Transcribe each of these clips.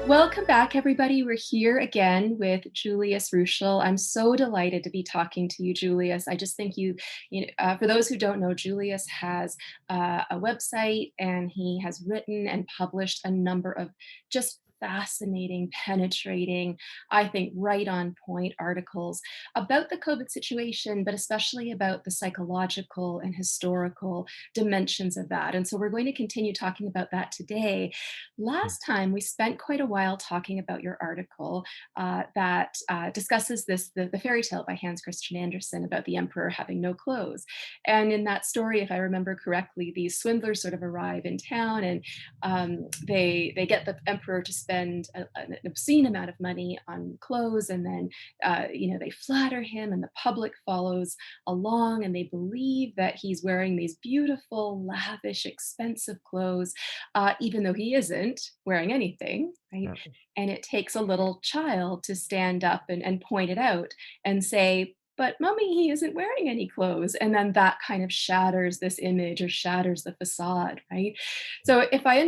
Welcome back, everybody. We're here again with Julius Ruechel. I'm so delighted to be talking to you, Julius. I just think for those who don't know, Julius has a website and he has written and published a number of just fascinating, penetrating, I think right on point articles about the COVID situation, but especially about the psychological and historical dimensions of that. And so we're going to continue talking about that today. Last time we spent quite a while talking about your article that discusses the fairy tale by Hans Christian Andersen about the emperor having no clothes. And in that story, if I remember correctly, these swindlers sort of arrive in town and they get the emperor to spend an obscene amount of money on clothes, and then they flatter him, and the public follows along, and they believe that he's wearing these beautiful, lavish, expensive clothes, even though he isn't wearing anything, right? Yeah. And it takes a little child to stand up and point it out and say, but mommy, he isn't wearing any clothes. And then that kind of shatters this image or shatters the facade, right? So if I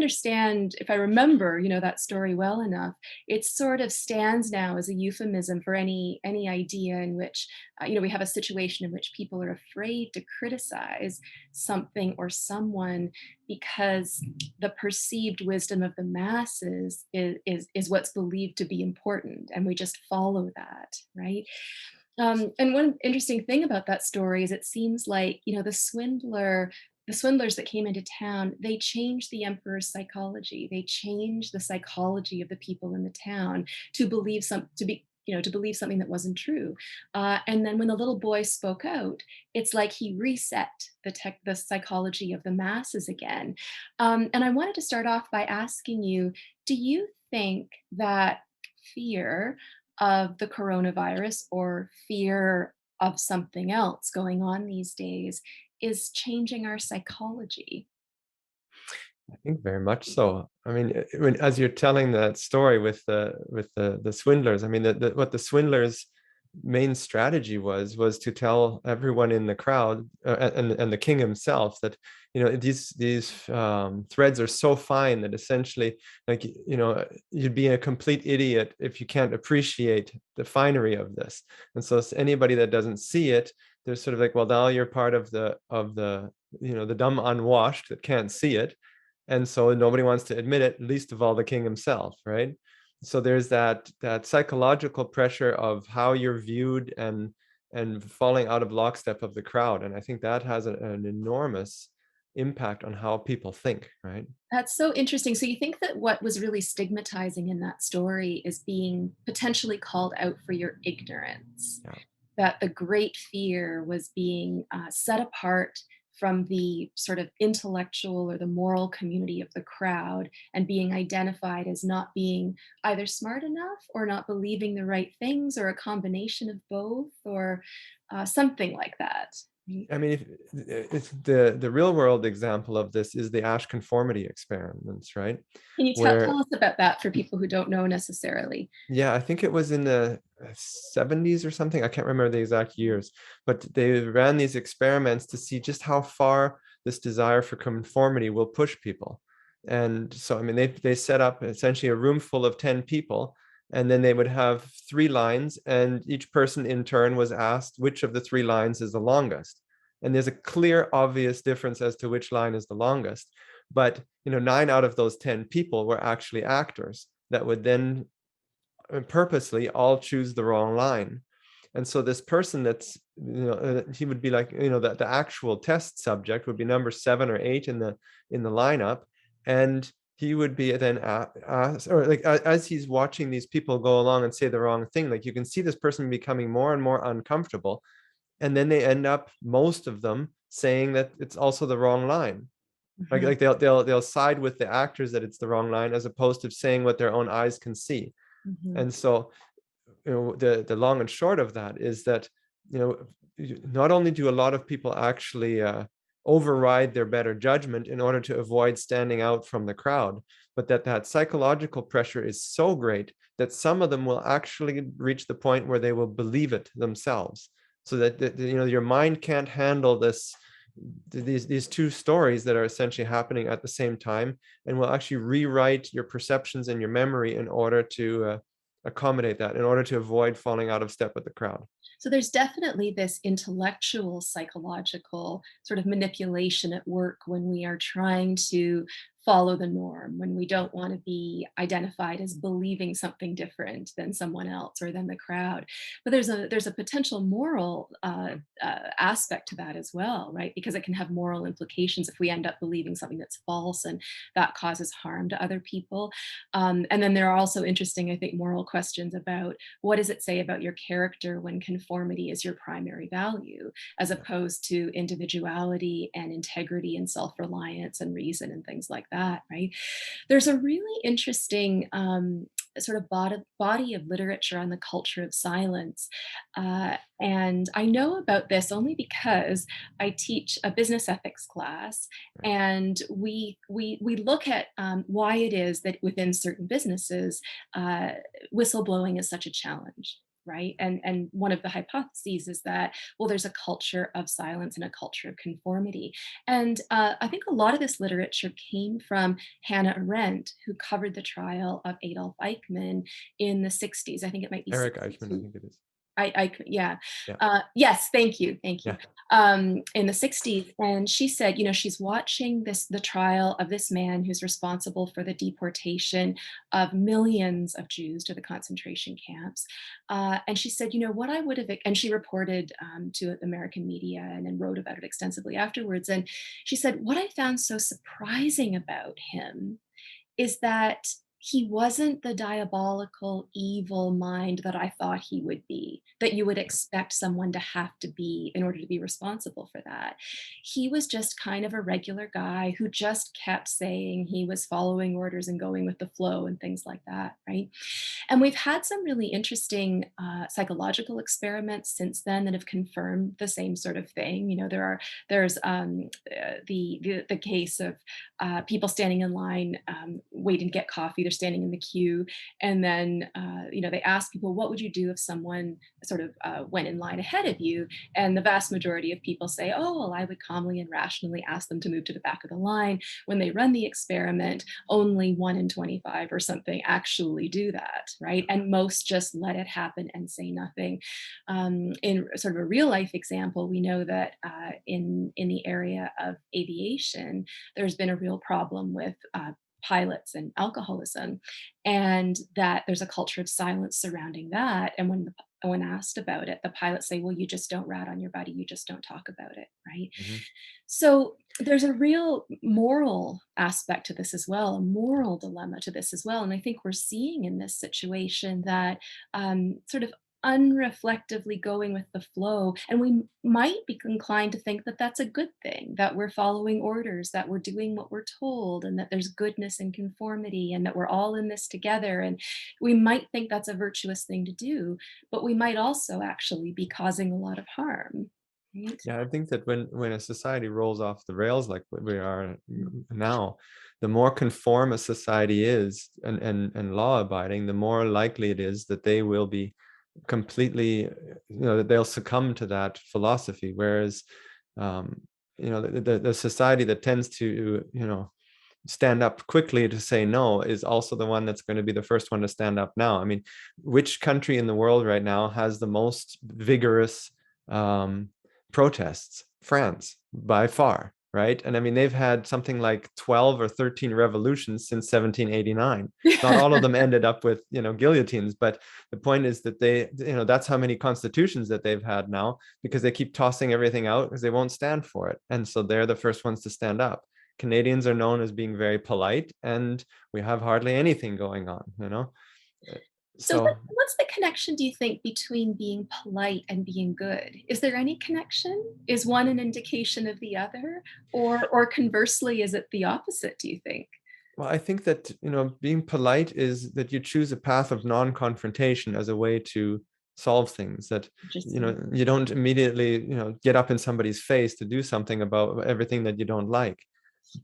remember, that story well enough, it sort of stands now as a euphemism for any idea in which, we have a situation in which people are afraid to criticize something or someone because the perceived wisdom of the masses is what's believed to be important, and we just follow that, right? And one interesting thing about that story is it seems like, the swindlers that came into town, they changed the emperor's psychology. They changed the psychology of the people in the town to believe something that wasn't true. And then when the little boy spoke out, it's like he reset the psychology of the masses again. And I wanted to start off by asking you, do you think that fear of the coronavirus or fear of something else going on these days is changing our psychology? I think very much so. I mean, as you're telling that story with the swindlers, I mean, what the swindlers' main strategy was to tell everyone in the crowd and the king himself that these threads are so fine that essentially, like, you'd be a complete idiot if you can't appreciate the finery of this. And so anybody that doesn't see it, they're sort of like, well, now you're part of the dumb unwashed that can't see it, and so nobody wants to admit it, least of all the king himself, right? So there's that psychological pressure of how you're viewed and falling out of lockstep of the crowd, and I think that has an enormous impact on how people think, right? That's so interesting. So you think that what was really stigmatizing in that story is being potentially called out for your ignorance, Yeah. that the great fear was being set apart from the sort of intellectual or the moral community of the crowd and being identified as not being either smart enough or not believing the right things or a combination of both or something like that. Right? I mean, if the real world example of this is the Ash conformity experiments, right? Can you tell Where us about that for people who don't know necessarily? Yeah, I think it was in the 70s or something. I can't remember the exact years, but they ran these experiments to see just how far this desire for conformity will push people. And so, I mean, they set up essentially a room full of 10 people, and then they would have three lines, and each person in turn was asked which of the three lines is the longest. And there's a clear, obvious difference as to which line is the longest. But, 9 out of those 10 people were actually actors that would then purposely all choose the wrong line. And so this person he would be like, the actual test subject would be number 7 or 8 in the lineup. And he would be then asked, or like, as he's watching these people go along and say the wrong thing, like, you can see this person becoming more and more uncomfortable. And then they end up, most of them, saying that it's also the wrong line. Like, Mhm, like they'll side with the actors that it's the wrong line, as opposed to saying what their own eyes can see. mhm. And so, the long and short of that is that, not only do a lot of people actually override their better judgment in order to avoid standing out from the crowd, but that psychological pressure is so great that some of them will actually reach the point where they will believe it themselves. So that your mind can't handle this, these two stories that are essentially happening at the same time, and will actually rewrite your perceptions and your memory in order to accommodate that, in order to avoid falling out of step with the crowd. So there's definitely this intellectual, psychological sort of manipulation at work when we are trying to follow the norm, when we don't want to be identified as believing something different than someone else or than the crowd. But there's a potential moral aspect to that as well, right? Because it can have moral implications if we end up believing something that's false and that causes harm to other people. And then there are also interesting, I think, moral questions about what does it say about your character when conformity is your primary value, as opposed to individuality and integrity and self-reliance and reason and things like that, right? There's a really interesting sort of body of literature on the culture of silence. And I know about this only because I teach a business ethics class, Right. and we look at why it is that within certain businesses, uh, whistleblowing is such a challenge. Right. And one of the hypotheses is that, well, there's a culture of silence and a culture of conformity. And I think a lot of this literature came from Hannah Arendt, who covered the trial of Adolf Eichmann in the 60s. I think it might be Eric Eichmann, I 62. think it is. Yeah. Yeah. Yes, thank you, thank you. Yeah. In the 60s, and she said, she's watching the trial of this man who's responsible for the deportation of millions of Jews to the concentration camps. And she said, what I would have, and she reported to the American media and then wrote about it extensively afterwards. And she said, what I found so surprising about him is that he wasn't the diabolical evil mind that I thought he would be, that you would expect someone to have to be in order to be responsible for that. He was just kind of a regular guy who just kept saying he was following orders and going with the flow and things like that, right? And we've had some really interesting psychological experiments since then that have confirmed the same sort of thing. There's the case of people standing in line waiting to get coffee. They're standing in the queue, and then they ask people, "What would you do if someone sort of went in line ahead of you?" And the vast majority of people say, "Oh, well, I would calmly and rationally ask them to move to the back of the line." When they run the experiment, only 1 in 25 or something actually do that, right? And most just let it happen and say nothing. In sort of a real life example, we know that in the area of aviation, there's been a real problem with pilots and alcoholism, and that there's a culture of silence surrounding that. And when asked about it, the pilots say, "Well, you just don't rat on your buddy, you just don't talk about it," right? Mhm. So there's a real moral aspect to this as well, a moral dilemma to this as well. And I think we're seeing in this situation that sort of unreflectively going with the flow. And we might be inclined to think that that's a good thing, that we're following orders, that we're doing what we're told, and that there's goodness and conformity, and that we're all in this together. And we might think that's a virtuous thing to do, but we might also actually be causing a lot of harm. Right? Yeah, I think that when a society rolls off the rails like we are now, the more conform a society is and law abiding, the more likely it is that they will be completely, that they'll succumb to that philosophy. Whereas, um, the society that tends to, stand up quickly to say no is also the one that's going to be the first one to stand up now. I mean, which country in the world right now has the most vigorous um, protests? France, by far, right? And I mean, they've had something like 12 or 13 revolutions since 1789. Not all of them ended up with, guillotines, but the point is that that's how many constitutions that they've had now, because they keep tossing everything out because they won't stand for it. And so they're the first ones to stand up. Canadians are known as being very polite, and we have hardly anything going on. Uh, So So, what's the connection, do you think, between being polite and being good? Is there any connection? Is one an indication of the other? Or conversely, is it the opposite, do you think? well, I think that, being polite is that you choose a path of non-confrontation as a way to solve things, that, Interesting. you don't immediately, get up in somebody's face to do something about everything that you don't like.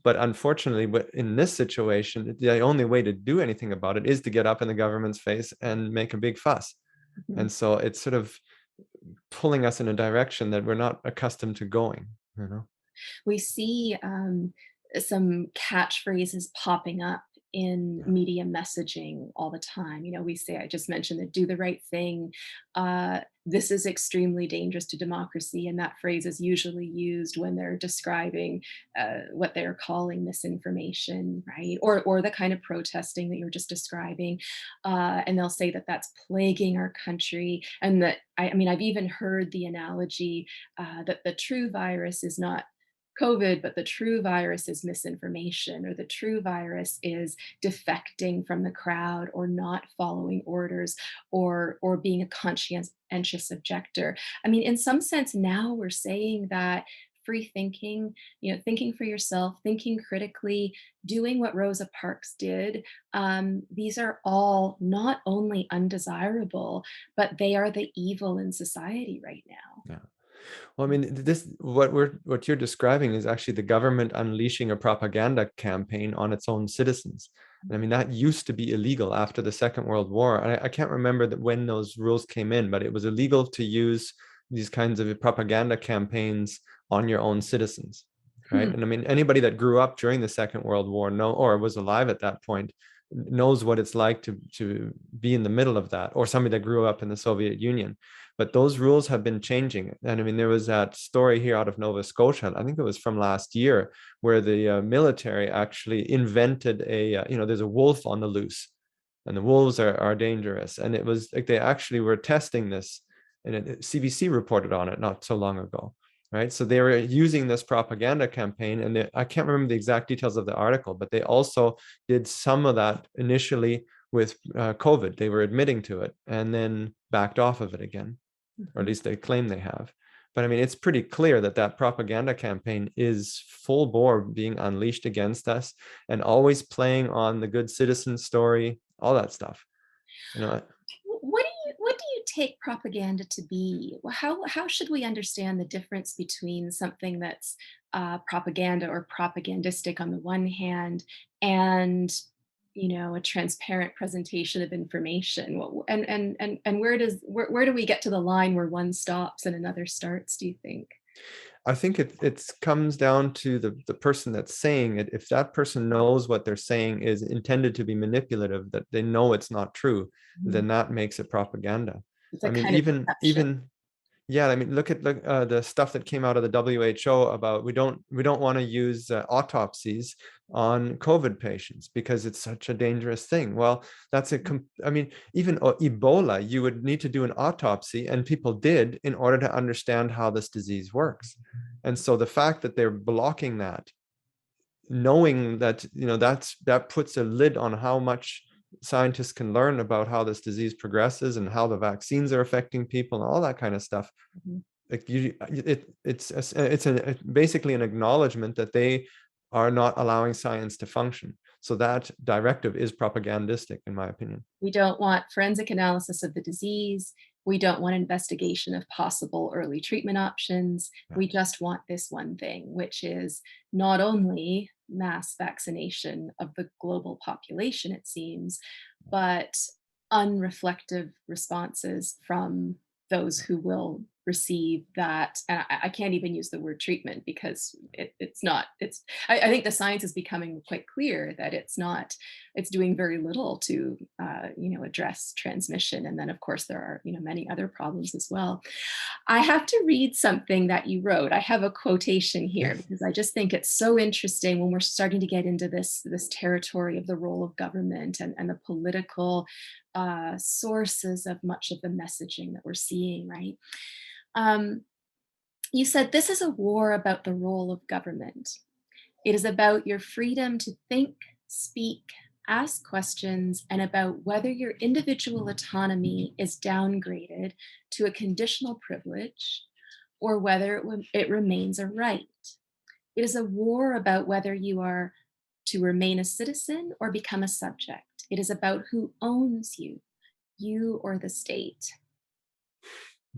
But unfortunately, in this situation, the only way to do anything about it is to get up in the government's face and make a big fuss. Mhm. And so it's sort of pulling us in a direction that we're not accustomed to going. We see some catchphrases popping up in Yeah. media messaging all the time. We say, I just mentioned the do the right thing. This is extremely dangerous to democracy. And that phrase is usually used when they're describing what they're calling misinformation, right? Or the kind of protesting that you were just describing. And they'll say that that's plaguing our country. And that, I mean, I've even heard the analogy that the true virus is not COVID, but the true virus is misinformation, or the true virus is defecting from the crowd, or not following orders, or being a conscientious objector. I mean, in some sense, now we're saying that free thinking, thinking for yourself, thinking critically, doing what Rosa Parks did, these are all not only undesirable, but they are the evil in society right now. Yeah. Well, I mean, this what you're describing is actually the government unleashing a propaganda campaign on its own citizens. And I mean, that used to be illegal after the Second World War. I can't remember when those rules came in, but it was illegal to use these kinds of propaganda campaigns on your own citizens, right? Hmm. And I mean, anybody that grew up during the Second World War or was alive at that point knows what it's like to be in the middle of that, or somebody that grew up in the Soviet Union. But those rules have been changing. And I mean, there was that story here out of Nova Scotia, I think it was from last year, where the military actually invented there's a wolf on the loose, and the wolves are dangerous. And it was like they actually were testing this, and CBC reported on it not so long ago. Right. So they were using this propaganda campaign, and I can't remember the exact details of the article, but they also did some of that initially with COVID. They were admitting to it and then backed off of it again, or at Mhm. least they claim they have. But I mean, it's pretty clear that that propaganda campaign is full bore being unleashed against us, and always playing on the good citizen story, all that stuff. You know, What do you take propaganda to be? How should we understand the difference between something that's propaganda or propagandistic on the one hand, and a transparent presentation of information? And where do we get to the line where one stops and another starts, do you think? I think it comes down to the person that's saying it. If that person knows what they're saying is intended to be manipulative, that they know it's not true, Mhm. then that makes it propaganda. It's I a mean, kind of deception. even yeah, I mean, look at the stuff that came out of the WHO about we don't want to use autopsies on COVID patients because it's such a dangerous thing. Well, I mean, even Ebola, you would need to do an autopsy, and people did in order to understand how this disease works. And so the fact that they're blocking that, knowing that that puts a lid on how much scientists can learn about how this disease progresses and how the vaccines are affecting people and all that kind of stuff. Mhm. Like basically an acknowledgement that they are not allowing science to function. So that directive is propagandistic, in my opinion. We don't want forensic analysis of the disease. We don't want investigation of possible early treatment options. Yeah. We just want this one thing, which is not only mass vaccination of the global population, it seems, but unreflective responses from those who will receive that. And I can't even use the word treatment because it's not, I think the science is becoming quite clear that it's doing very little to address transmission. And then of course there are many other problems as well. I have to read something that you wrote. I have a quotation here Yes. because I just think it's so interesting when we're starting to get into this territory of the role of government and the political sources of much of the messaging that we're seeing, right? um, you said this is a war about the role of government. It is about your freedom to think, speak, ask questions, and about whether your individual autonomy is downgraded to a conditional privilege or whether it remains a right. It is a war about whether you are to remain a citizen or become a subject. It is about who owns you, you or the state.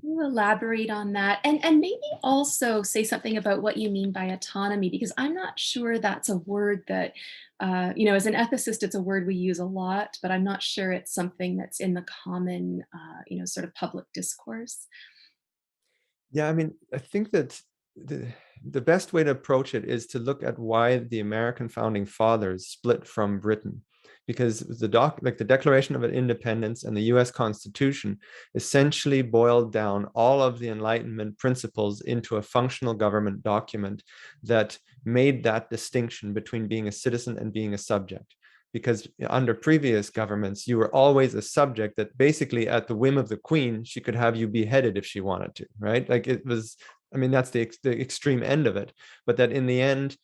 Can you elaborate on that? And maybe also say something about what you mean by autonomy, because I'm not sure that's a word that, as an ethicist, it's a word we use a lot, but I'm not sure it's something that's in the common, sort of public discourse. Yeah, I mean, I think that the, the best way to approach it is to look at why the American founding fathers split from Britain. Because like the Declaration of Independence and the US Constitution essentially boiled down all of the Enlightenment principles into a functional government document that made that distinction between being a citizen and being a subject. Because under previous governments, you were always a subject that basically at the whim of the queen, she could have you beheaded if she wanted to, right? Like it was, I mean, that's the extreme end of it, but that in the end,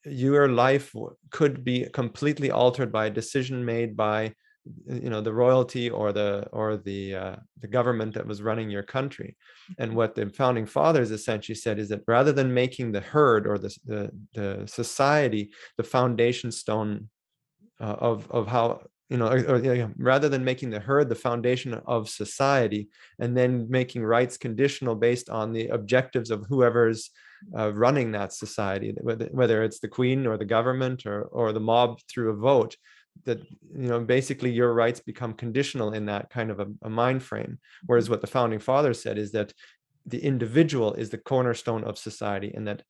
your life could be completely altered by a decision made by, the royalty or the government that was running your country. And what the founding fathers essentially said is that rather than making the herd or the society the foundation stone of how, rather than making the herd the foundation of society and then making rights conditional based on the objectives of whoever's running that society, whether it's the queen or the government or the mob through a vote, that basically your rights become conditional in that kind of a mind frame. Whereas what the founding fathers said is that the individual is the cornerstone of society, and that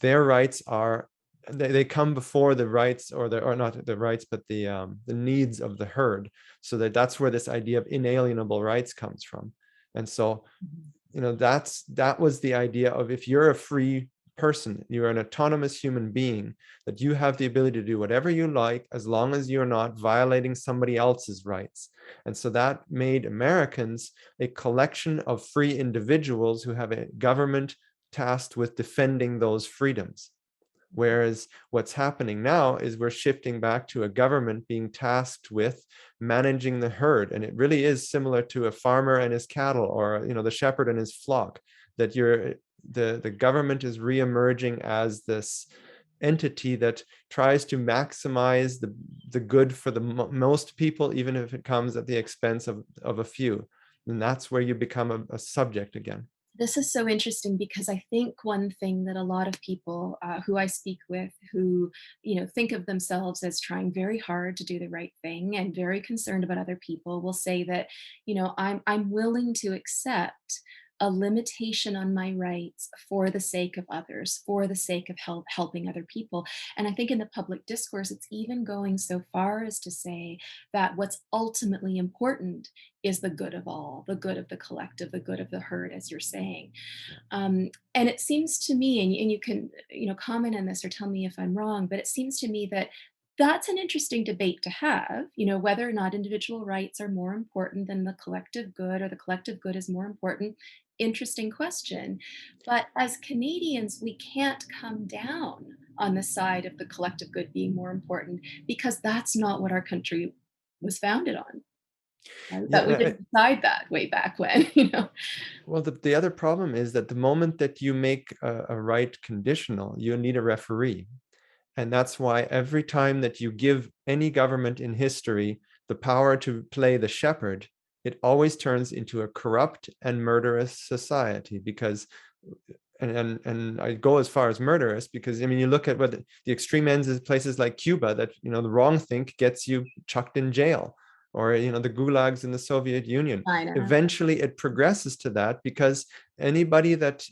their rights are, they come before the rights, or not the rights, but the needs of the herd. So that's where this idea of inalienable rights comes from. And so, that was the idea of, if you're a free person, you're an autonomous human being, that you have the ability to do whatever you like as long as you're not violating somebody else's rights. And so that made Americans a collection of free individuals who have a government tasked with defending those freedoms. Whereas what's happening now is we're shifting back to a government being tasked with managing the herd. And it really is similar to a farmer and his cattle, or the shepherd and his flock, that the government is reemerging as this entity that tries to maximize the good for the most people, even if it comes at the expense of a few. And that's where you become a subject again. This is so interesting because I think one thing that a lot of people who I speak with, who think of themselves as trying very hard to do the right thing and very concerned about other people, will say that I'm willing to accept a limitation on my rights for the sake of others, for the sake of helping other people. And I think in the public discourse, it's even going so far as to say that what's ultimately important is the good of all, the good of the collective, the good of the herd, as you're saying. And it seems to me, and you can comment on this or tell me if I'm wrong, but it seems to me that that's an interesting debate to have, whether or not individual rights are more important than the collective good, or the collective good is more important. Interesting question. But as Canadians, we can't come down on the side of the collective good being more important, because that's not what our country was founded on. Right? Yeah, That we didn't decide that way back when, well, the other problem is that the moment that you make a right conditional, you need a referee. And that's why every time that you give any government in history the power to play the shepherd, it always turns into a corrupt and murderous society. Because and I go as far as murderous because, I mean, you look at what the extreme ends is places like Cuba, that the wrong think gets you chucked in jail, or the gulags in the Soviet Union. China. Eventually it progresses to that, because anybody that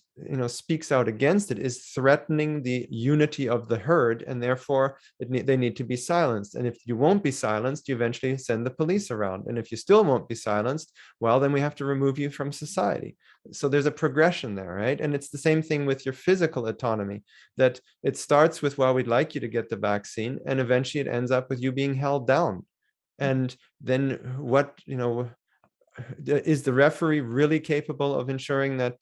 speaks out against it is threatening the unity of the herd, and therefore they need to be silenced. And if you won't be silenced, you eventually send the police around, and if you still won't be silenced, well, then we have to remove you from society. So there's a progression there, right? And it's the same thing with your physical autonomy, that it starts with, well, we'd like you to get the vaccine, and eventually it ends up with you being held down. And then what, is the referee really capable of ensuring that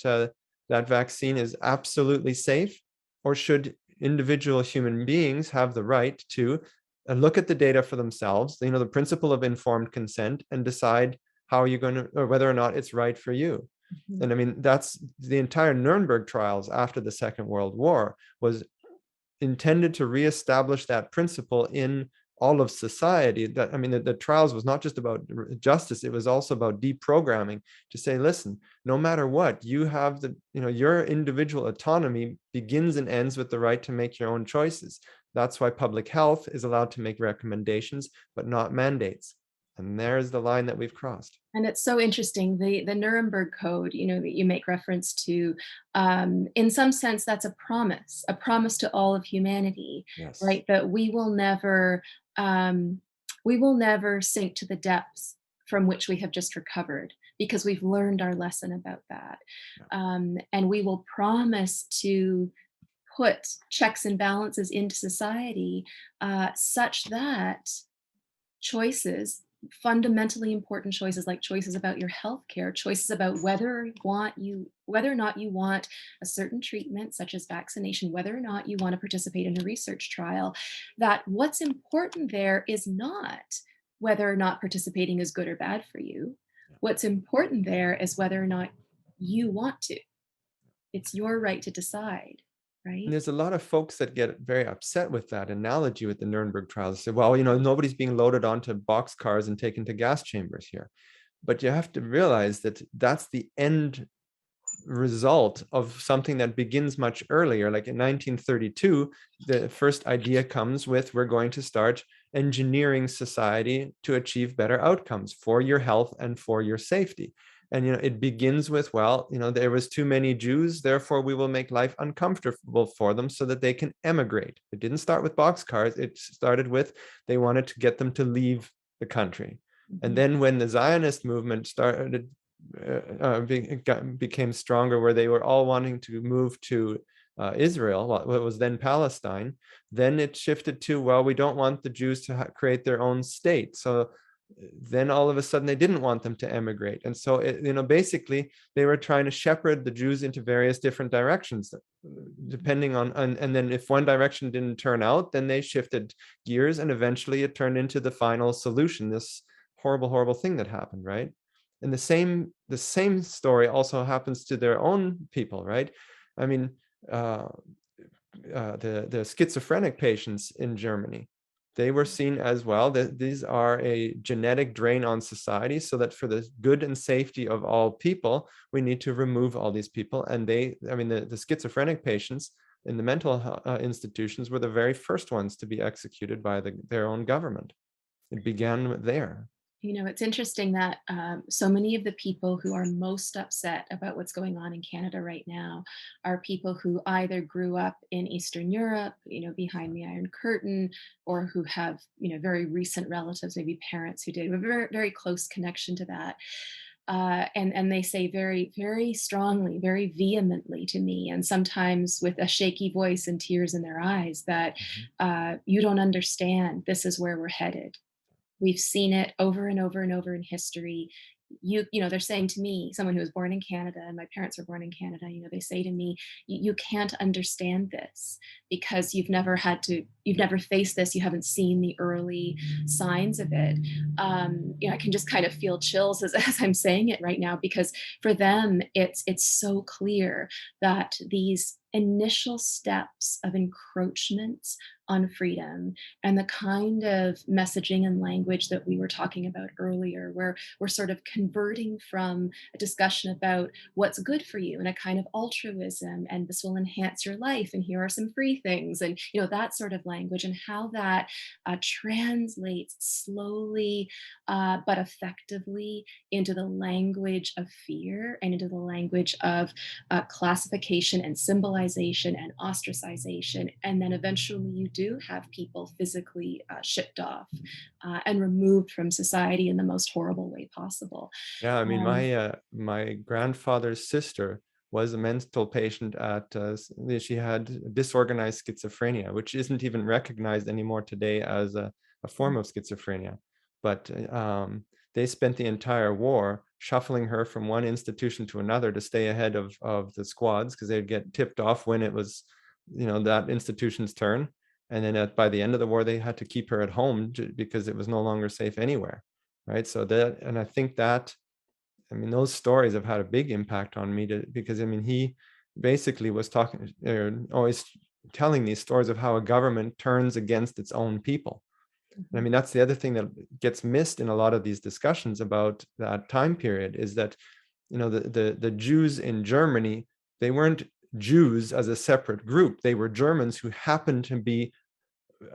that vaccine is absolutely safe? Or should individual human beings have the right to look at the data for themselves, the principle of informed consent, and decide how you're going to, or whether or not it's right for you? Mhm. And I mean, that's the entire Nuremberg trials after the Second World War was intended to reestablish that principle in all of society. That, I mean, the trials was not just about justice, it was also about deprogramming, to say, listen, no matter what, you have your individual autonomy begins and ends with the right to make your own choices. That's why public health is allowed to make recommendations but not mandates. And there's the line that we've crossed. And it's so interesting, the Nuremberg Code, that you make reference to, in some sense, that's a promise to all of humanity, Yes. right? That um, we will never sink to the depths from which we have just recovered, because we've learned our lesson about that. Yeah. And we will promise to put checks and balances into society, such that choices, fundamentally important choices, like choices about your health care, choices about whether or not you want a certain treatment such as vaccination, whether or not you want to participate in a research trial, that what's important there is not whether or not participating is good or bad for you. Yeah. What's important there is whether or not you want to. It's your right to decide, And right? there's a lot of folks that get very upset with that analogy with the Nuremberg trials. They say, well, nobody's being loaded onto boxcars and taken to gas chambers here. But you have to realize that that's the end result of something that begins much earlier. Like in 1932, the first idea comes with, we're going to start engineering society to achieve better outcomes for your health and for your safety. And it begins with, well, there was too many Jews, therefore we will make life uncomfortable for them so that they can emigrate. It didn't start with boxcars. It started with, they wanted to get them to leave the country. And Mhm. then when the Zionist movement started, became stronger, where they were all wanting to move to Israel, what was then Palestine. Then it shifted to, well, we don't want the Jews to create their own state. So then all of a sudden they didn't want them to emigrate. And so, basically they were trying to shepherd the Jews into various different directions, depending on, and then if one direction didn't turn out, then they shifted gears, and eventually it turned into the final solution, this horrible, horrible thing that happened, right? And the same story also happens to their own people, right? I mean, uh, the schizophrenic patients in Germany, they were seen as, well, that these are a genetic drain on society, so that for the good and safety of all people, we need to remove all these people. And the schizophrenic patients in the mental institutions were the very first ones to be executed by their own government. It began there. It's interesting that so many of the people who are most upset about what's going on in Canada right now are people who either grew up in Eastern Europe, behind the Iron Curtain, or who have, very recent relatives, maybe parents who did, a very, very close connection to that. And they say very, very strongly, very vehemently to me, and sometimes with a shaky voice and tears in their eyes, that Mhm. you don't understand. This is where we're headed. We've seen it over and over and over in history. They're saying to me, someone who was born in Canada, and my parents were born in Canada, they say to me, you can't understand this because you've never faced this. You haven't seen the early signs of it. I can just kind of feel chills as I'm saying it right now, because for them, it's so clear that these initial steps of encroachment on freedom, and the kind of messaging and language that we were talking about earlier, where we're sort of converting from a discussion about what's good for you and a kind of altruism, and this will enhance your life, and here are some free things, and that sort of language, and how that translates slowly but effectively into the language of fear, and into the language of classification and symbolization and ostracization. And then eventually you do have people physically shipped off and removed from society in the most horrible way possible. Yeah, I mean, Um, my grandfather's sister was a mental patient she had disorganized schizophrenia, which isn't even recognized anymore today as a form of schizophrenia. But they spent the entire war shuffling her from one institution to another to stay ahead of the squads, because they'd get tipped off when it was, that institution's turn. And then by the end of the war, they had to keep her at home because it was no longer safe anywhere. Right. So and I think that, those stories have had a big impact on me, because he basically was talking, always telling these stories of how a government turns against its own people. And mhm. that's the other thing that gets missed in a lot of these discussions about that time period, is that, the Jews in Germany, they weren't Jews as a separate group. They were Germans who happened to be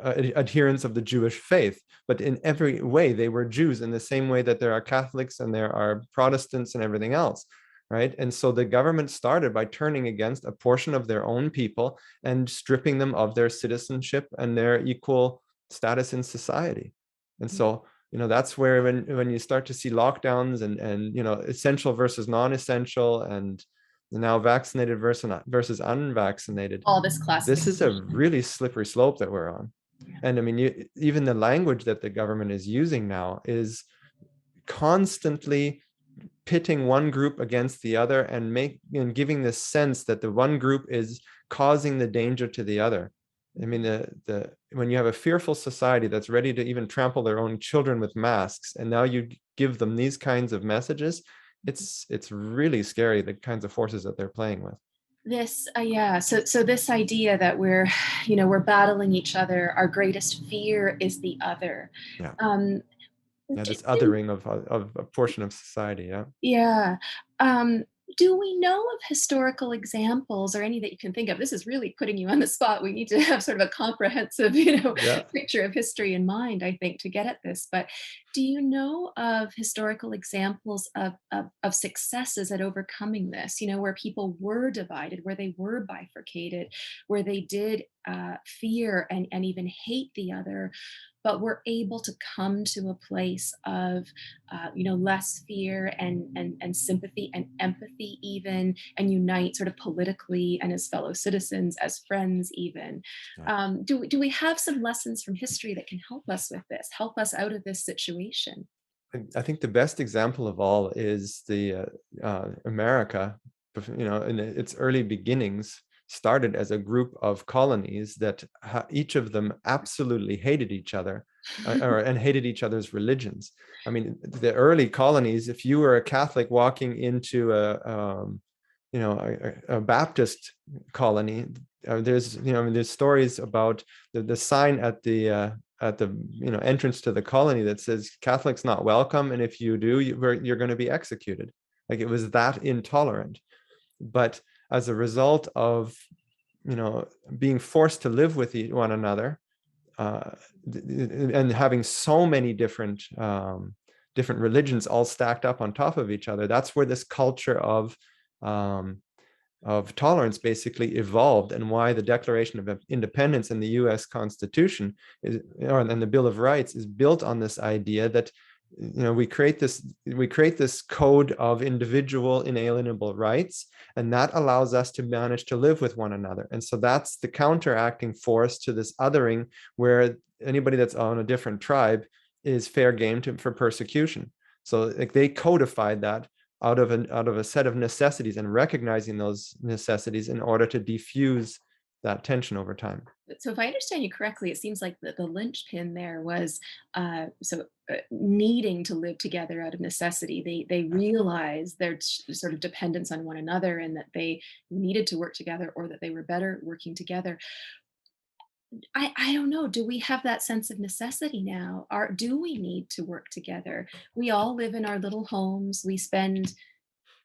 adherents of the Jewish faith, but in every way they were Jews, in the same way that there are Catholics and there are Protestants and everything else, right? And so the government started by turning against a portion of their own people and stripping them of their citizenship and their equal status in society. And so, that's where when you start to see lockdowns and essential versus non-essential, and now vaccinated versus unvaccinated, All this this is a classification. really slippery slope that we're on. And I mean, even the language that the government is using now is constantly pitting one group against the other and giving this sense that the one group is causing the danger to the other. I mean, the when you have a fearful society that's ready to even trample their own children with masks, and now you give them these kinds of messages, it's really scary, the kinds of forces that they're playing with. This, yeah. So this idea that we're, we're battling each other. Our greatest fear is the other. Yeah. Um, Yeah, d- this do, othering of a portion of society. Yeah. yeah. Um, do we know of historical examples or any that you can think of? This is really putting you on the spot. We need to have sort of a comprehensive, Yeah. picture of history in mind, I think, to get at this. But do you know of historical examples of successes at overcoming this, where people were divided, where they were bifurcated, where they did fear and even hate the other, but were able to come to a place of less fear and sympathy and empathy even, and unite sort of politically and as fellow citizens, as friends even. Yeah. Do we have some lessons from history that can help us with this, help us out of this situation? I think the best example of all is the America, in its early beginnings, started as a group of colonies that each of them absolutely hated each other, and hated each other's religions. I mean, the early colonies, if you were a Catholic walking into a Baptist colony, there's stories about the sign at the entrance to the colony that says Catholics not welcome, and if you do, you're going to be executed. Like, it was that intolerant. But as a result of being forced to live with one another, and having so many different religions all stacked up on top of each other, that's where this culture um, of tolerance basically evolved, and why the Declaration of Independence and the U.S. Constitution and the Bill of Rights is built on this idea that we create this code of individual inalienable rights, and that allows us to manage to live with one another. And so that's the counteracting force to this othering, where anybody that's on a different tribe is fair game for persecution. So, like, they codified that out of a set of necessities, and recognizing those necessities in order to diffuse that tension over time. So if I understand you correctly, it seems like the linchpin there was needing to live together out of necessity. They realized their sort of dependence on one another, and that they needed to work together, or that they were better working together. I don't know. Do we have that sense of necessity now? Do we need to work together? We all live in our little homes. We spend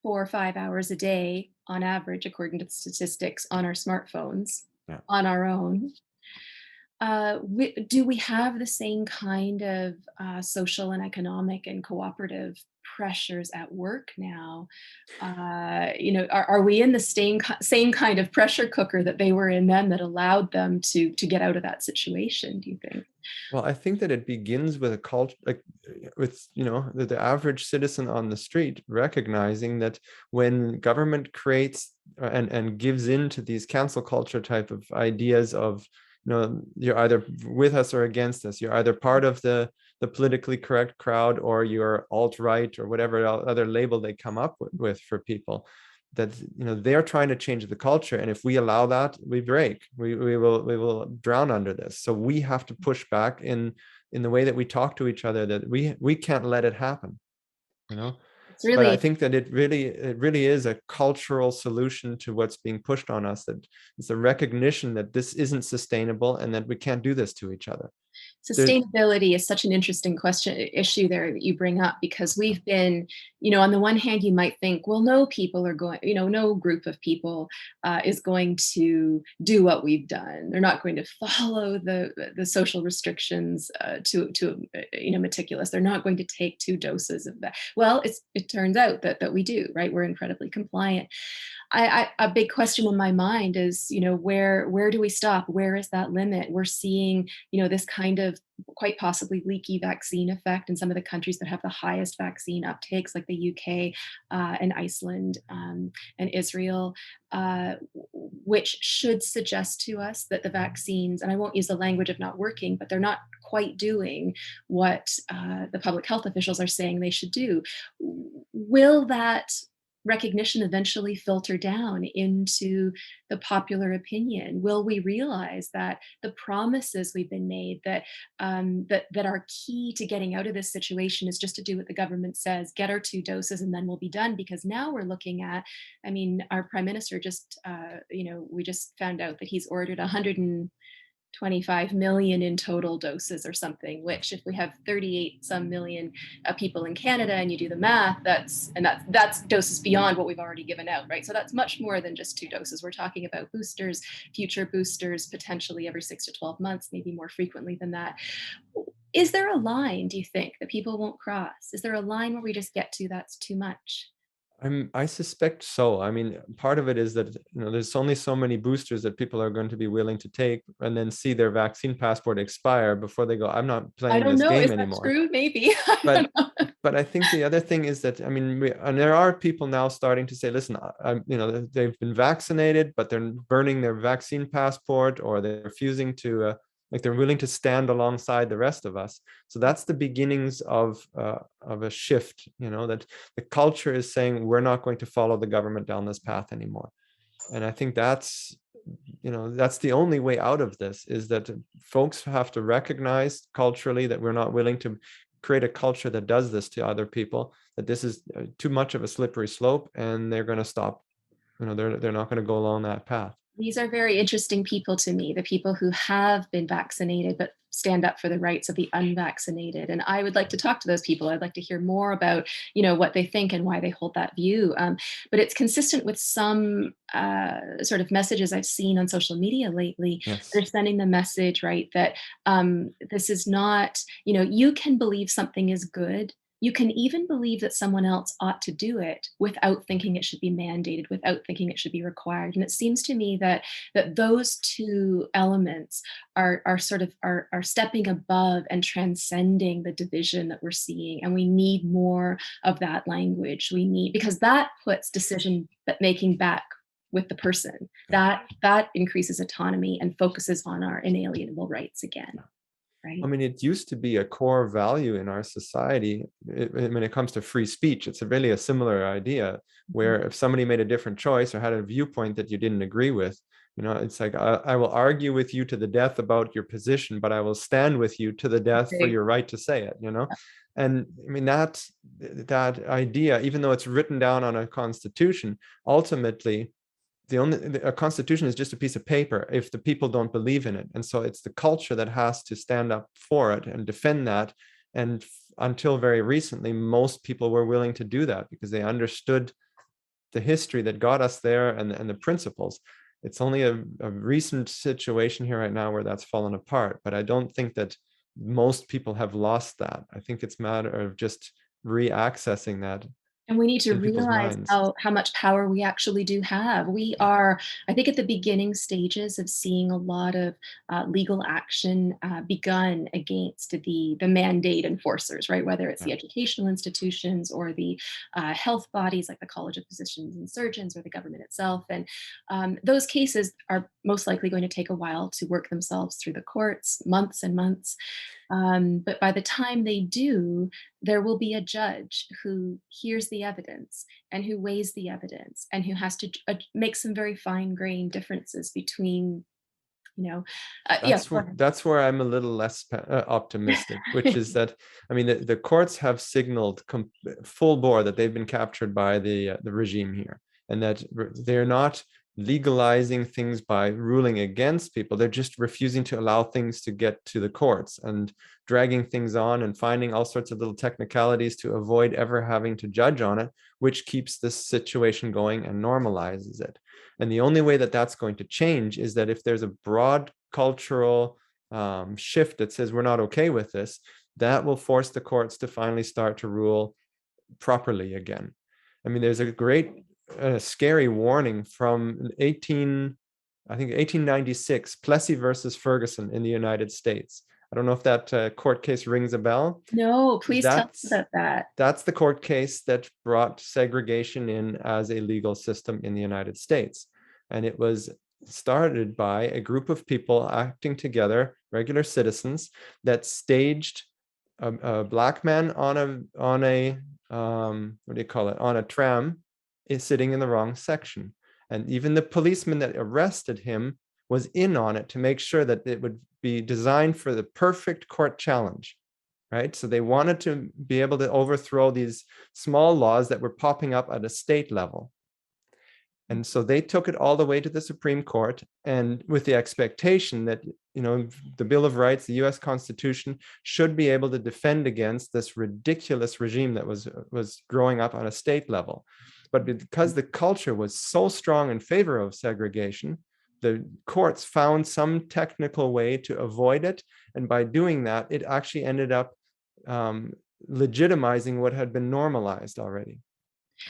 4 or 5 hours a day on average, according to the statistics, on our smartphones Yeah. on our own. Do we have the same kind of social and economic and cooperative pressures at work now? Are we in the same kind of pressure cooker that they were in then, that allowed them to get out of that situation? Do you think? Well, I think that it begins with a culture, like, with the average citizen on the street recognizing that when government creates and gives in to these cancel culture type of ideas of, you're either with us or against us, you're either part of the politically correct crowd, or you're alt-right, or whatever other label they come up with for people, that they're trying to change the culture, and if we allow that, we break. We will drown under this. So we have to push back in the way that we talk to each other, that we can't let it happen. you know It's but I really think that it really is a cultural solution to what's being pushed on us, that it's a recognition that this isn't sustainable, and that we can't do this to each other. There, Sustainability is such an interesting issue there that you bring up, because we've been, on the one hand, you might think, well, no people are going, no group of people is going to do what we've done. They're not going to follow the social restrictions meticulous. They're not going to take 2 doses of that. Well, it turns out that we do, right? We're incredibly compliant. A big question in my mind is, where do we stop? Where is that limit? We're seeing, this kind of quite possibly leaky vaccine effect in some of the countries that have the highest vaccine uptakes, like the UK and Iceland and Israel, which should suggest to us that the vaccines, and I won't use the language of not working, but they're not quite doing what the public health officials are saying they should do. Will that recognition eventually filter down into the popular opinion? Will we realize that the promises we've been made, that are key to getting out of this situation, is just to do what the government says, get our 2 doses, and then we'll be done? Because now we're looking at, I mean, our prime minister just, we just found out that he's ordered 125 million in total doses or something, which, if we have 38 some million people in Canada and you do the math, that's doses beyond what we've already given out, right? So that's much more than just 2 doses. We're talking about boosters, future boosters, potentially every 6 to 12 months, maybe more frequently than that. Is there a line, do you think, that people won't cross? Is there a line where we just get to that's too much? I suspect so. I mean, part of it is that, there's only so many boosters that people are going to be willing to take, and then see their vaccine passport expire before they go, I'm not I playing don't this know. game Is that anymore. true? Maybe. I But don't know. but I think the other thing is that, I mean, and there are people now starting to say, listen, they've been vaccinated, but they're burning their vaccine passport, or they're refusing to, like, they're willing to stand alongside the rest of us. So that's the beginnings of a shift, that the culture is saying, we're not going to follow the government down this path anymore. And I think that's the only way out of this, is that folks have to recognize culturally that we're not willing to create a culture that does this to other people, that this is too much of a slippery slope, and they're going to stop. They're not going to go along that path. These are very interesting people to me, the people who have been vaccinated but stand up for the rights of the unvaccinated. And I would like to talk to those people. I'd like to hear more about, what they think and why they hold that view. But it's consistent with some sort of messages I've seen on social media lately. Yes. They're sending the message, right, that this is not, you can believe something is good. You can even believe that someone else ought to do it without thinking it should be mandated, without thinking it should be required. And it seems to me that those 2 elements are sort of are stepping above and transcending the division that we're seeing. And we need more of that language. We need, because that puts decision making back with the person. That increases autonomy and focuses on our inalienable rights again. I Right. mean, it used to be a core value in our society. When it comes to free speech, it's really a similar idea, where if somebody made a different choice or had a viewpoint that you didn't agree with, it's like, I will argue with you to the death about your position, but I will stand with you to the death for your right to say it. And I mean, that idea, even though it's written down on a constitution, ultimately a constitution is just a piece of paper if the people don't believe in it. And so it's the culture that has to stand up for it and defend that. And until very recently, most people were willing to do that because they understood the history that got us there, and the principles. It's only a recent situation here right now where that's fallen apart. But I don't think that most people have lost that. I think it's a matter of just re-accessing that And we need to in people's realize minds. how much power we actually do have. We are, I think, at the beginning stages of seeing a lot of legal action begun against the mandate enforcers, right? Whether it's Yeah. the educational institutions or the health bodies like the College of Physicians and Surgeons or the government itself. And those cases are most likely going to take a while to work themselves through the courts, months and months. But by the time they do, there will be a judge who hears the evidence and who weighs the evidence and who has to make some very fine-grained differences between, yeah, That's go where that's where I'm a little less optimistic, which ahead. is that, I mean, the courts have signaled full bore that they've been captured by the regime here, and that they're not legalizing things by ruling against people. They're just refusing to allow things to get to the courts and dragging things on and finding all sorts of little technicalities to avoid ever having to judge on it, which keeps this situation going and normalizes it. And the only way that that's going to change is that if there's a broad cultural shift that says we're not okay with this, that will force the courts to finally start to rule properly again. I mean, there's a great scary warning from I think 1896, Plessy versus Ferguson in the United States. I don't know if that court case rings a bell. No, please tell us That's about that. that's the court case that brought segregation in as a legal system in the United States. And it was started by a group of people acting together, regular citizens, that staged a black man on a what do you call it, on a tram, is sitting in the wrong section. And even the policeman that arrested him was in on it to make sure that it would be designed for the perfect court challenge, right? So they wanted to be able to overthrow these small laws that were popping up at a state level. And so they took it all the way to the Supreme Court, and with the expectation that, the Bill of Rights, the US Constitution, should be able to defend against this ridiculous regime that was growing up on a state level. But because the culture was so strong in favor of segregation, the courts found some technical way to avoid it. And by doing that, it actually ended up legitimizing what had been normalized already.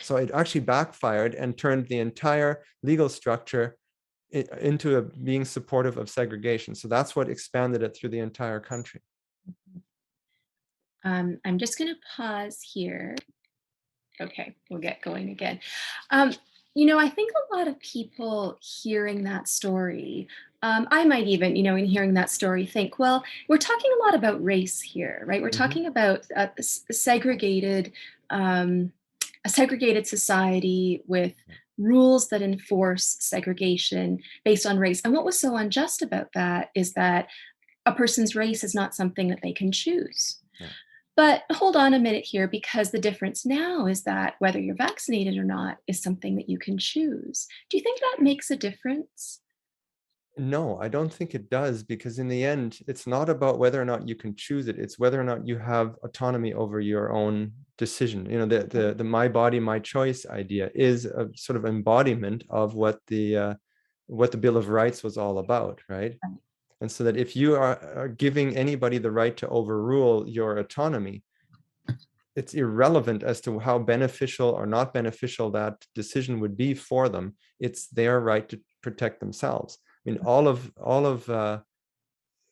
So it actually backfired and turned the entire legal structure into being supportive of segregation. So that's what expanded it through the entire country. I'm just going to pause here. Okay, we'll get going again. Um, I think a lot of people hearing that story, I might even, in hearing that story, think, well, we're talking a lot about race here, right? We're Mm-hmm. talking about um, a segregated society with rules that enforce segregation based on race. And what was so unjust about that is that a person's race is not something that they can choose. Yeah. But hold on a minute here, because the difference now is that whether you're vaccinated or not is something that you can choose. Do you think that makes a difference? No, I don't think it does, because in the end, it's not about whether or not you can choose it. It's whether or not you have autonomy over your own decision. The my body, my choice idea is a sort of embodiment of what the Bill of Rights was all about, right? And so that if you are giving anybody the right to overrule your autonomy, it's irrelevant as to how beneficial or not beneficial that decision would be for them. It's their right to protect themselves. I mean, all of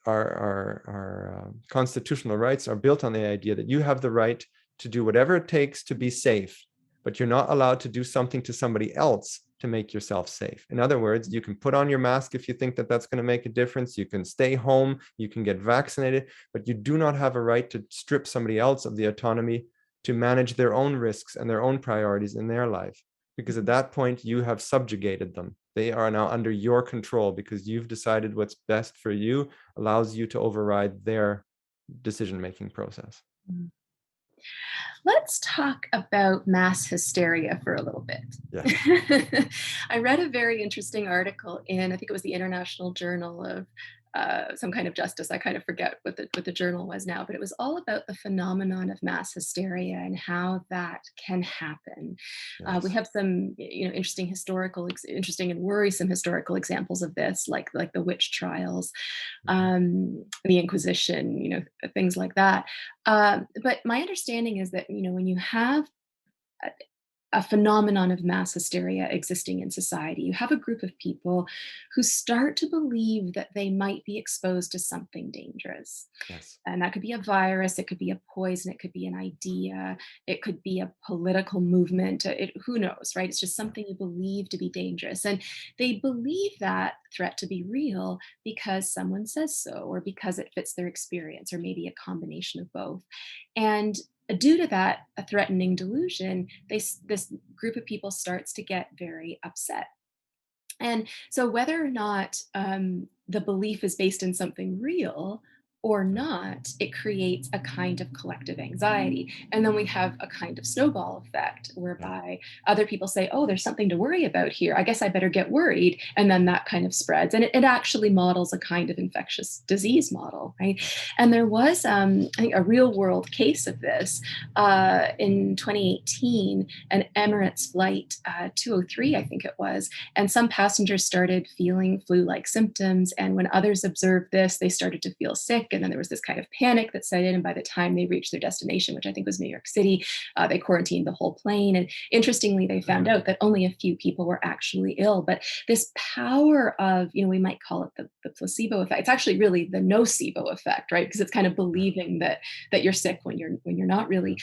our constitutional rights are built on the idea that you have the right to do whatever it takes to be safe, but you're not allowed to do something to somebody else to make yourself safe. In other words, you can put on your mask if you think that that's going to make a difference. You can stay home, you can get vaccinated, but you do not have a right to strip somebody else of the autonomy to manage their own risks and their own priorities in their life. Because at that point, you have subjugated them. They are now under your control because you've decided what's best for you, allows you to override their decision-making process. Mm. Let's talk about mass hysteria for a little bit. Yes. I read a very interesting article in, I think it was the International Journal of some kind of justice. I kind of forget what the journal was now, but it was all about the phenomenon of mass hysteria and how that can happen. We Yes. have some, interesting and worrisome historical examples of this, like the witch trials, Mhm. the Inquisition, things like that. But my understanding is that, when you have a, a phenomenon of mass hysteria existing in society, you have a group of people who start to believe that they might be exposed to something dangerous. Yes. And that could be a virus, it could be a poison, it could be an idea, it could be a political movement. Who knows, right? It's just Yeah. something you believe to be dangerous. And they believe that threat to be real because someone says so, or because it fits their experience, or maybe a combination of both. And due to that, a threatening delusion, this group of people starts to get very upset. And so, whether or not the belief is based in something real, or not, it creates a kind of collective anxiety. And then we have a kind of snowball effect Yeah. whereby other people say, oh, there's something to worry about here. I guess I better get worried. And then that kind of spreads. And it actually models a kind of infectious disease model, right? Yeah. And there was, I think, a real world case of this in 2018, an Emirates flight 203, I think it was. And some passengers started feeling flu like symptoms. And when others observed this, they started to feel sick. And then there was this kind of panic that set in. And by the time they reached their destination, which I think was New York City, they quarantined the whole plane. And interestingly, they found out that only a few people were actually ill. But this power of, we might call it the placebo effect. It's actually really the nocebo effect, right? Because it's kind of Yeah. believing that you're sick when you're not Yeah. really.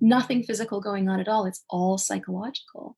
Nothing physical going on at all. It's all psychological.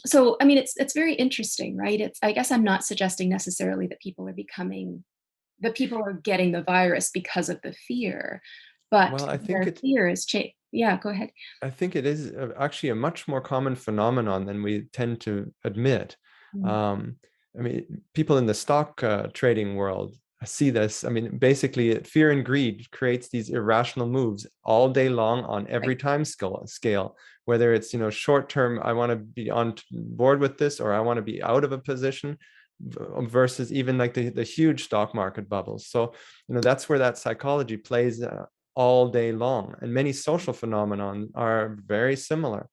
So I mean, it's very interesting, right? It's, I guess I'm not suggesting necessarily that people are getting the virus because of the fear, but Well, their fear is yeah, go ahead. I think it is actually a much more common phenomenon than we tend to admit. Mm, Um, I mean, people in the stock trading world see this. I mean, basically, fear and greed creates these irrational moves all day long on right. every time scale. Whether it's short term, I want to be on board with this, or I want to be out of a position, versus even like the huge stock market bubbles. So that's where that psychology plays all day long. And many social phenomenon are very similar.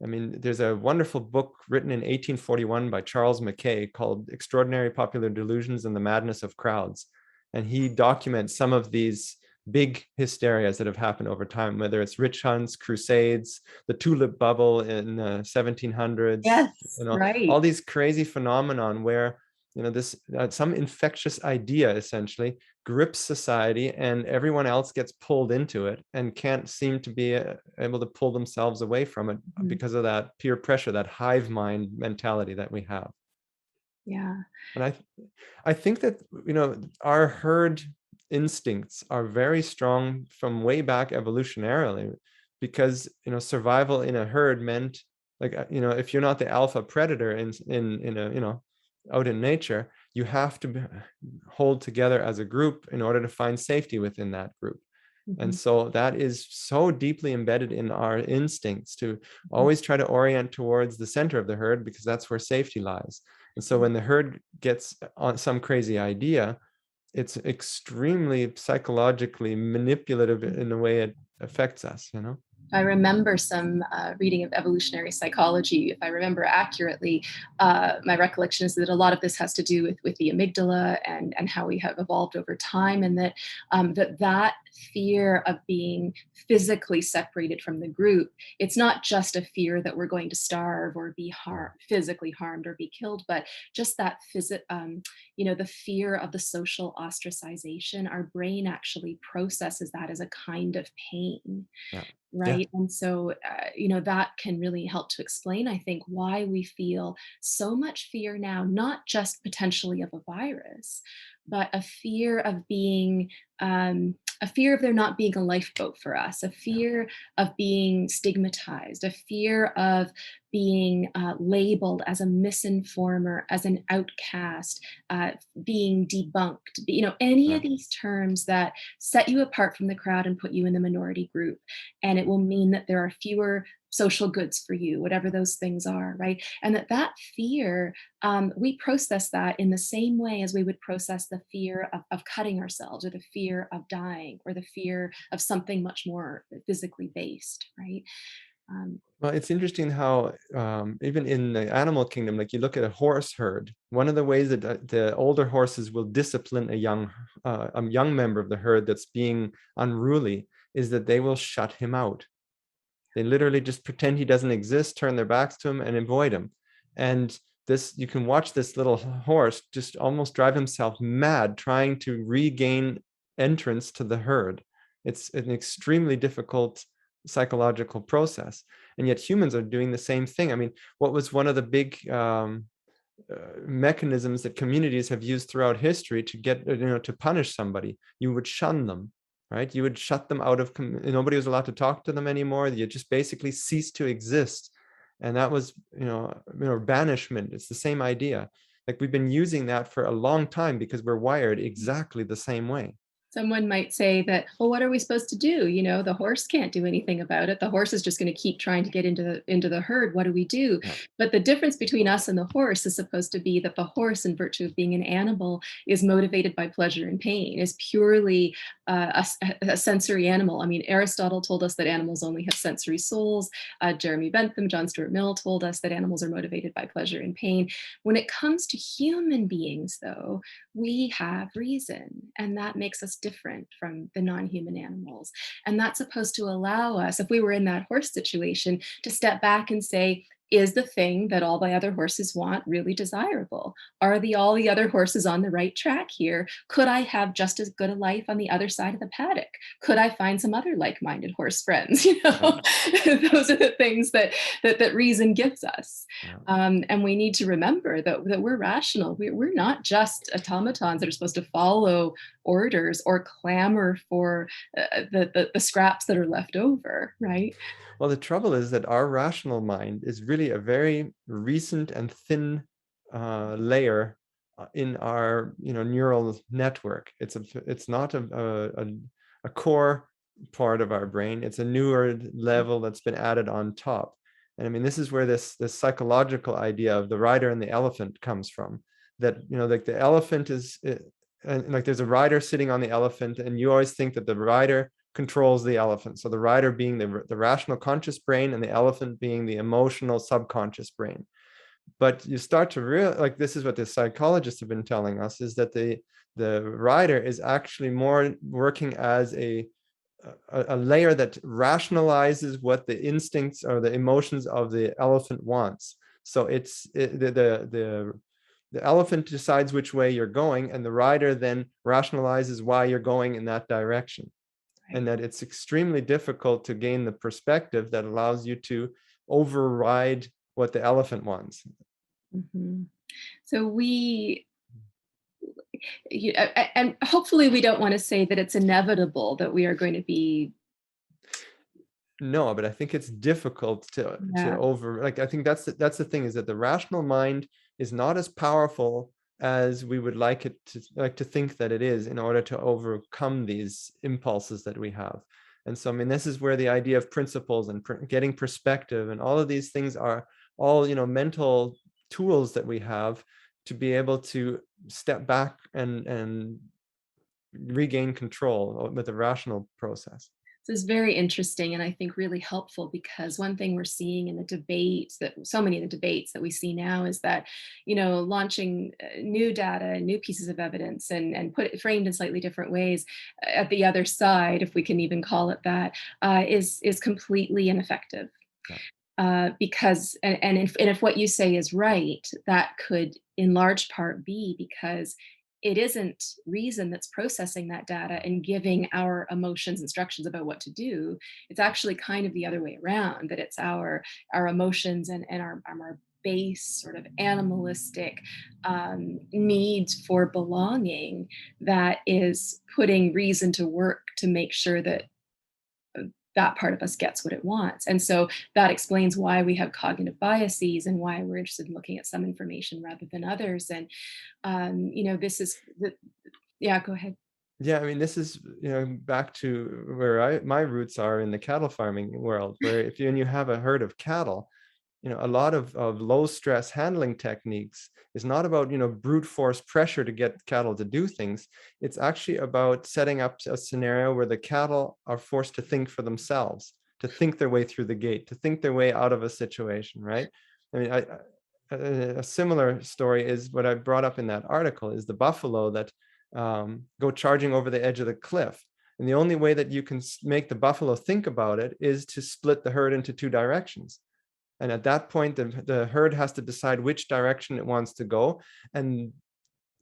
I mean, there's a wonderful book written in 1841 by Charles Mackay called Extraordinary Popular Delusions and the Madness of Crowds. And he documents some of these big hysterias that have happened over time, whether it's witch hunts, crusades, the tulip bubble in the 1700s, Yes, right. all these crazy phenomenon where, this some infectious idea essentially grips society and everyone else gets pulled into it and can't seem to be able to pull themselves away from it Mhm. because of that peer pressure, that hive mind mentality that we have. Yeah. And I think that our herd instincts are very strong from way back evolutionarily, because survival in a herd meant, like, if you're not the alpha predator in a out in nature, you have to hold together as a group in order to find safety within that group. And Mhm, so that is so deeply embedded in our instincts to mhm. always try to orient towards the center of the herd, because that's where safety lies. And so when the herd gets on some crazy idea, it's extremely psychologically manipulative in the way it affects us. I remember some reading of evolutionary psychology. If I remember accurately, my recollection is that a lot of this has to do with the amygdala and how we have evolved over time, and that fear of being physically separated from the group. It's not just a fear that we're going to starve or be physically harmed or be killed, but just that the fear of the social ostracization. Our brain actually processes that as a kind of pain, Yeah. Yeah. right? And so, that can really help to explain, I think, why we feel so much fear now, not just potentially of a virus, but a fear of there not being a lifeboat for us, a Yeah. fear of being stigmatized, a fear of being labeled as a misinformer, as an outcast, being debunked, any Yeah. of these terms that set you apart from the crowd and put you in the minority group. And it will mean that there are fewer social goods for you, whatever those things are, right? And that fear, we process that in the same way as we would process the fear of cutting ourselves, or the fear of dying, or the fear of something much more physically based, right? Um, Well, it's interesting how even in the animal kingdom, like you look at a horse herd, one of the ways that the older horses will discipline a young member of the herd that's being unruly is that they will shut him out. They literally just pretend he doesn't exist, turn their backs to him, and avoid him. And this, you can watch this little horse just almost drive himself mad trying to regain entrance to the herd. It's an extremely difficult psychological process. And yet humans are doing the same thing. I mean, what was one of the big mechanisms that communities have used throughout history to get, to punish somebody? You would shun them, right? You would shut them out of, nobody was allowed to talk to them anymore. You just basically ceased to exist. And that was, banishment. It's the same idea. Like we've been using that for a long time because we're wired exactly the same way. Someone might say that, well, what are we supposed to do? The horse can't do anything about it. The horse is just going to keep trying to get into the herd. What do we do? Yeah. But the difference between us and the horse is supposed to be that the horse, in virtue of being an animal, is motivated by pleasure and pain, is purely a sensory animal. I mean, Aristotle told us that animals only have sensory souls. Jeremy Bentham, John Stuart Mill told us that animals are motivated by pleasure and pain. When it comes to human beings, though, we have reason, and that makes us different from the non-human animals. And that's supposed to allow us, if we were in that horse situation, to step back and say, is the thing that all the other horses want really desirable? Are all the other horses on the right track here? Could I have just as good a life on the other side of the paddock? Could I find some other like-minded horse friends? Yeah. Those are the things that reason gives us. Yeah. And we need to remember that we're rational. We're not just automatons that are supposed to follow orders or clamor for the scraps that are left over, right? Well, the trouble is that our rational mind is really a very recent and thin layer in our neural network. It's not a core part of our brain. It's a newer level that's been added on top. And I mean, this is where this psychological idea of the rider and the elephant comes from. That like the elephant is, and like there's a rider sitting on the elephant, and you always think that the rider controls the elephant. So the rider being the rational conscious brain, and the elephant being the emotional subconscious brain. But you start to realize, like this is what the psychologists have been telling us, is that the rider is actually more working as a layer that rationalizes what the instincts or the emotions of the elephant wants. So the elephant decides which way you're going, and the rider then rationalizes why you're going in that direction. And that it's extremely difficult to gain the perspective that allows you to override what the elephant wants. Mhm. So and hopefully we don't want to say that it's inevitable that we are going to be, No, but I think it's difficult to yeah. like I think that's the thing, is that the rational mind is not as powerful as we would like it to think that it is, in order to overcome these impulses that we have. And so I mean, this is where the idea of principles and getting perspective and all of these things are all mental tools that we have to be able to step back and regain control with the rational process. This is very interesting and I think really helpful, because one thing we're seeing in the debates, that so many of the debates that we see now, is that, launching new data and new pieces of evidence and put it framed in slightly different ways at the other side, if we can even call it that, is completely ineffective. Yeah. Because and if what you say is right, that could in large part be because it isn't reason that's processing that data and giving our emotions instructions about what to do. It's actually kind of the other way around, that it's our emotions and our base sort of animalistic needs for belonging that is putting reason to work to make sure that that part of us gets what it wants. And so that explains why we have cognitive biases and why we're interested in looking at some information rather than others. And this is the yeah, go ahead. Yeah, I mean, this is back to where my roots are in the cattle farming world, where if you have a herd of cattle, a lot of low stress handling techniques is not about brute force pressure to get cattle to do things. It's actually about setting up a scenario where the cattle are forced to think for themselves, to think their way through the gate, to think their way out of a situation, right? I mean, a similar story is what I brought up in that article, is the buffalo that go charging over the edge of the cliff. And the only way that you can make the buffalo think about it is to split the herd into two directions. And at that point, the herd has to decide which direction it wants to go. And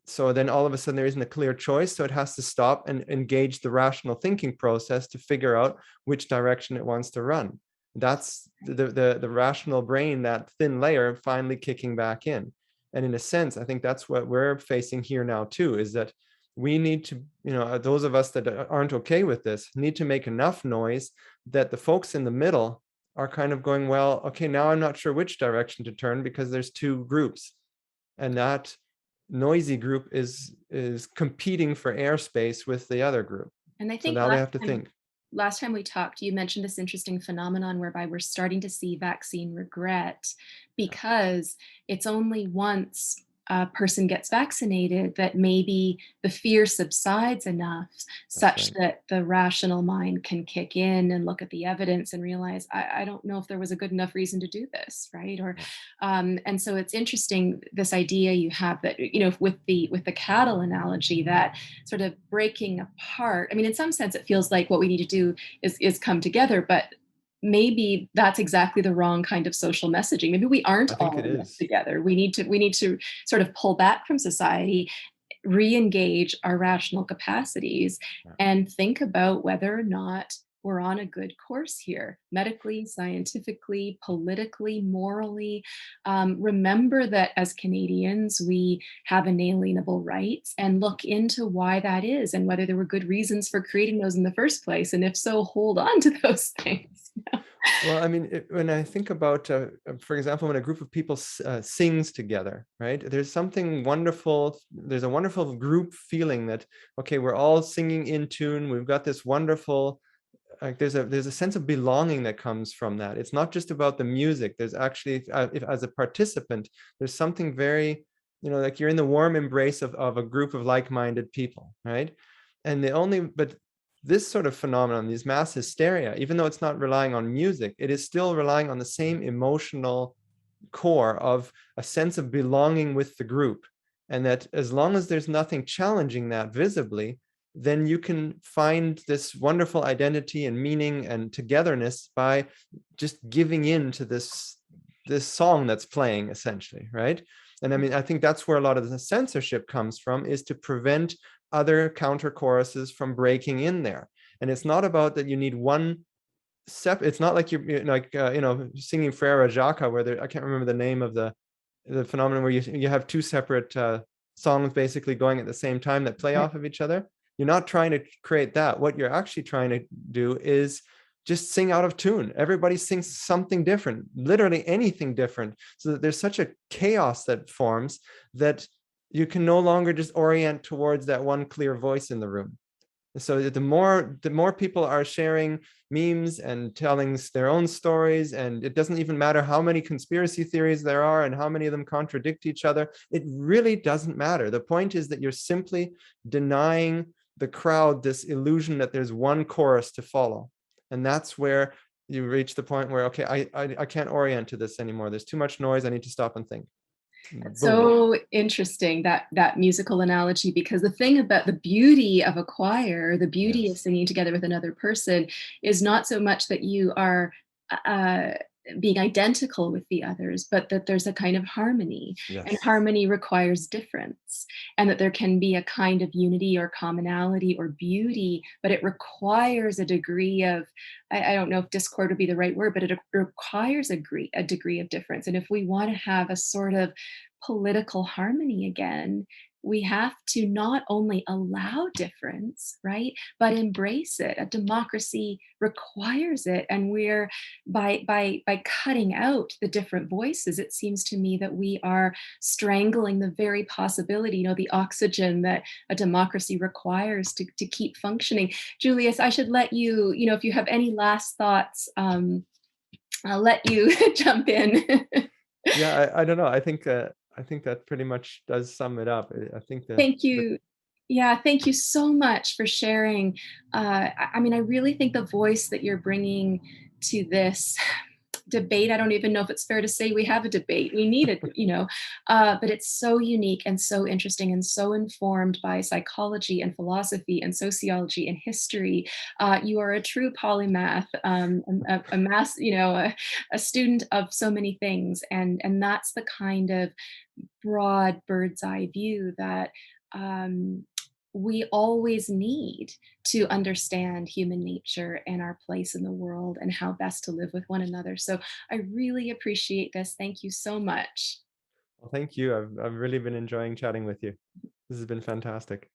so then all of a sudden there isn't a clear choice. So it has to stop and engage the rational thinking process to figure out which direction it wants to run. That's the rational brain, that thin layer, finally kicking back in. And in a sense, I think that's what we're facing here now too, is that we need to, those of us that aren't okay with this need to make enough noise that the folks in the middle are kind of going, well, okay, now I'm not sure which direction to turn because there's two groups. And that noisy group is competing for airspace with the other group. And I So think now they have to think. last time we talked, you mentioned this interesting phenomenon whereby we're starting to see vaccine regret Yeah, because it's only once a person gets vaccinated that maybe the fear subsides enough that's such right. that the rational mind can kick in and look at the evidence and realize, I don't know if there was a good enough reason to do this, right? Or Yeah, and so it's interesting this idea you have that, you know, with the cattle analogy, that sort of breaking apart. I mean, in some sense, it feels like what we need to do is come together, but maybe that's exactly the wrong kind of social messaging. Maybe we aren't I think all it in this is. together. We need to sort of pull back from society, re-engage our rational capacities, Yeah. and think about whether or not we're on a good course here, medically, scientifically, politically, morally. Remember that as Canadians, we have inalienable rights, and look into why that is and whether there were good reasons for creating those in the first place. And if so, hold on to those things. Well, I mean, when I think about, for example, when a group of people sings together, right? There's something wonderful. There's a wonderful group feeling that, okay, we're all singing in tune. We've got this wonderful, like there's a sense of belonging that comes from that. It's not just about the music. There's actually, if, as a participant, there's something very, like you're in the warm embrace of a group of like-minded people, right? And but this sort of phenomenon, these mass hysteria, even though it's not relying on music, it is still relying on the same emotional core of a sense of belonging with the group. And that as long as there's nothing challenging that visibly, then you can find this wonderful identity and meaning and togetherness by just giving in to this song that's playing, essentially, right? And I mean, I think that's where a lot of the censorship comes from, is to prevent other counter choruses from breaking in there. And it's not about that you need one it's not like you're like singing Frere Jacques, where I can't remember the name of the phenomenon, where you have two separate songs basically going at the same time that play Right. off of each other. You're not trying to create that. What you're actually trying to do is just sing out of tune. Everybody sings something different, literally anything different, so that there's such a chaos that forms that you can no longer just orient towards that one clear voice in the room. So the more people are sharing memes and telling their own stories, and it doesn't even matter how many conspiracy theories there are and how many of them contradict each other. It really doesn't matter. The point is that you're simply denying the crowd this illusion that there's one chorus to follow. And that's where you reach the point where, okay, I can't orient to this anymore. There's too much noise. I need to stop and think. That's Boom. so interesting, that musical analogy, because the thing about the beauty of a choir, the beauty of Yes. singing together with another person, is not so much that you are uh, being identical with the others, but that there's a kind of harmony, and Yes. harmony requires difference, and that there can be a kind of unity or commonality or beauty, but it requires a degree of, I don't know if discord would be the right word, but it requires a degree of difference. And if we want to have a sort of political harmony again, we have to not only allow difference, right, but embrace it. A democracy requires it, and we're by cutting out the different voices, it seems to me that we are strangling the very possibility, the oxygen that a democracy requires to keep functioning. Julius, I should let you, if you have any last thoughts, I'll let you jump in. Yeah, I don't know. I think that pretty much does sum it up. I think Thank you. Yeah, thank you so much for sharing. I mean, I really think the voice that you're bringing to this debate, I don't even know if it's fair to say we have a debate. We need it, but it's so unique and so interesting and so informed by psychology and philosophy and sociology and history. You are a true polymath, a mass, a student of so many things, and that's the kind of broad bird's eye view that um, we always need to understand human nature and our place in the world and how best to live with one another. So I really appreciate this. Thank you so much. Well, thank you. I've really been enjoying chatting with you. This has been fantastic.